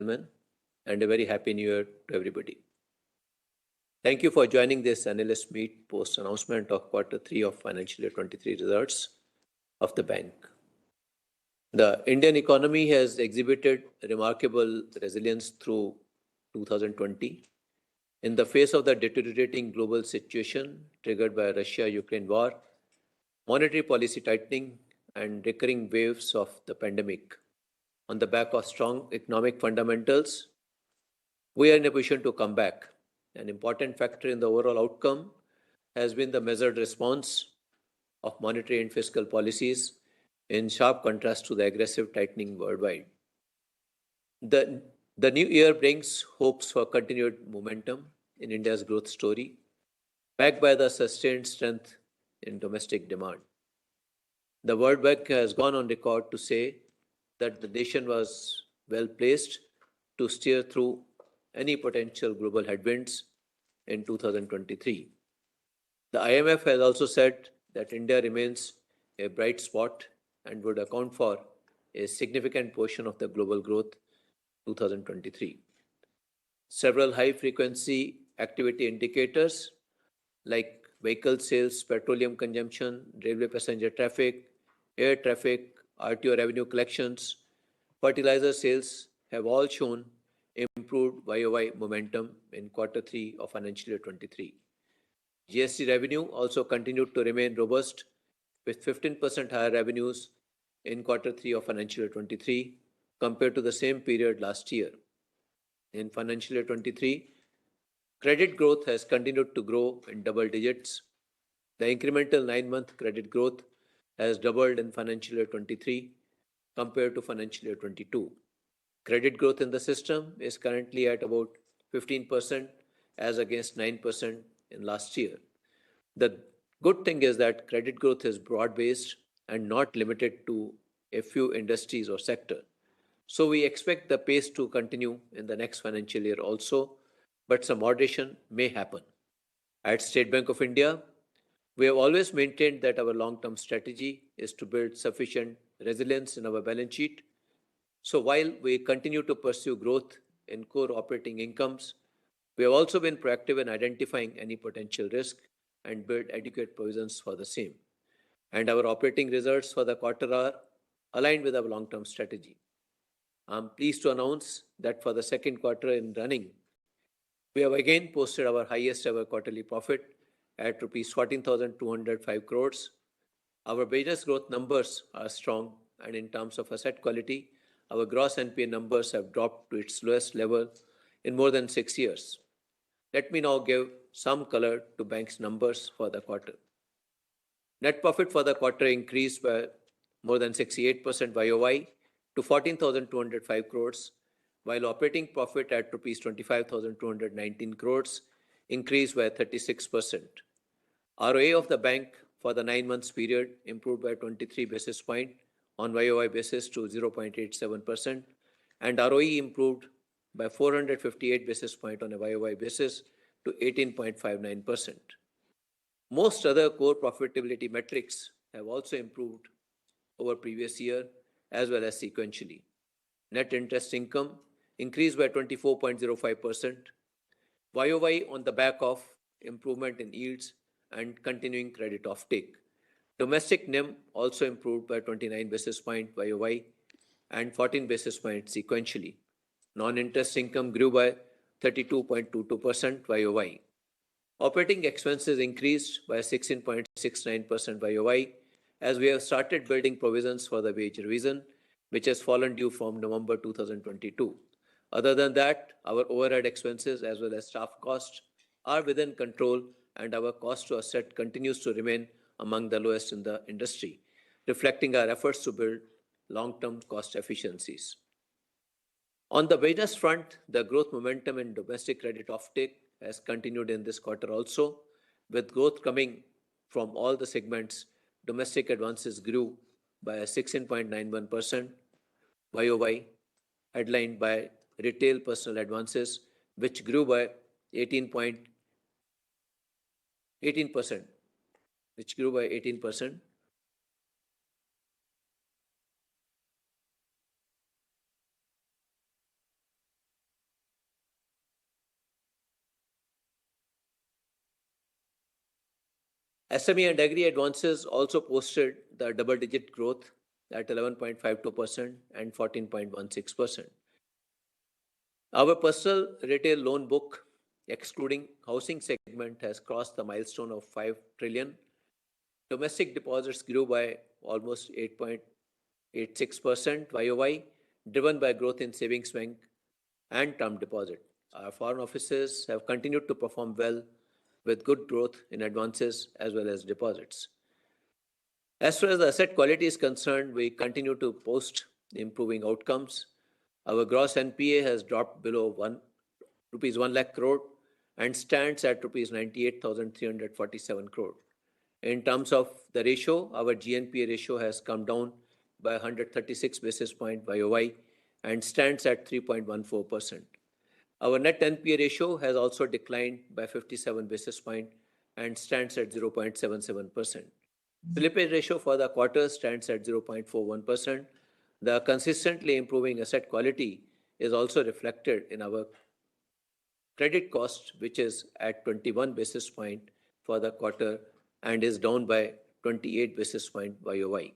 gentlemen, and a very happy new year to everybody. Thank you for joining this analyst meet post announcement of quarter 3 of financial year 23 results of the bank. The Indian economy has exhibited remarkable resilience through 2020 in the face of the deteriorating global situation triggered by Russia-Ukraine war, monetary policy tightening, and recurring waves of the pandemic. On the back of strong economic fundamentals, we are in a position to come back. An important factor in the overall outcome has been the measured response of monetary and fiscal policies in sharp contrast to the aggressive tightening worldwide. The new year brings hopes for continued momentum in India's growth story, backed by the sustained strength in domestic demand. The World Bank has gone on record to say that the nation was well placed to steer through any potential global headwinds in 2023. The IMF has also said that India remains a bright spot and would account for a significant portion of the global growth 2023. Several high-frequency activity indicators like vehicle sales, petroleum consumption, railway passenger traffic, air traffic, RTO revenue collections, fertilizer sales have all shown improved YOY momentum in quarter 3 of financial year 23. GST revenue also continued to remain robust with 15% higher revenues in quarter 3 of financial year 23 compared to the same period last year. In financial year 23, credit growth has continued to grow in double digits. The incremental 9-month credit growth has doubled in financial year 23 compared to financial year 22. Credit growth in the system is currently at about 15% as against 9% in last year. The good thing is that credit growth is broad-based and not limited to a few industries or sectors. So we expect the pace to continue in the next financial year also, but some moderation may happen. At State Bank of India, we have always maintained that our long-term strategy is to build sufficient resilience in our balance sheet. So while we continue to pursue growth in core operating incomes, we have also been proactive in identifying any potential risk and build adequate provisions for the same. And our operating results for the quarter are aligned with our long-term strategy. I'm pleased to announce that for the second quarter in running, we have again posted our highest ever quarterly profit at rupees 14,205 crores. Our business growth numbers are strong, and in terms of asset quality, our gross NPA numbers have dropped to its lowest level in more than 6 years. Let me now give some color to bank's numbers for the quarter. Net profit for the quarter increased by more than 68% YOY to 14,205 crores, while operating profit at rupees 25,219 crores increased by 36%. ROA of the bank for the 9 months period improved by 23 basis points on YOY basis to 0.87%, and ROE improved by 458 basis points on a YOY basis to 18.59%. Most other core profitability metrics have also improved over previous year as well as sequentially. Net interest income increased by 24.05% YOY on the back of improvement in yields and continuing credit offtake. Domestic NIM also improved by 29 basis points YOY and 14 basis points sequentially. Non-interest income grew by 32.22% YOY. Operating expenses increased by 16.69% YOY as we have started building provisions for the wage revision, which has fallen due from November 2022. Other than that, our overhead expenses as well as staff costs are within control, and our cost to asset continues to remain among the lowest in the industry, reflecting our efforts to build long-term cost efficiencies. On the business front, the growth momentum in domestic credit offtake has continued in this quarter also, with growth coming from all the segments. Domestic advances grew by 16.91% YOY, headlined by retail personal advances, which grew by 18%, SME and agri advances also posted the double-digit growth at 11.52% and 14.16%. Our personal retail loan book, excluding housing segment, has crossed the milestone of 5 trillion. Domestic deposits grew by almost 8.86% YOY, driven by growth in savings bank and term deposit. Our foreign offices have continued to perform well with good growth in advances as well as deposits. As far as the asset quality is concerned, we continue to post improving outcomes. Our gross NPA has dropped below rupees 1 lakh crore and stands at rupees 98,347 crore. In terms of the ratio, our GNPA ratio has come down by 136 basis points YOY and stands at 3.14%. Our net NPA ratio has also declined by 57 basis points and stands at 0.77%. Slippage ratio for the quarter stands at 0.41%. The consistently improving asset quality is also reflected in our credit cost, which is at 21 basis points for the quarter and is down by 28 basis points YOY.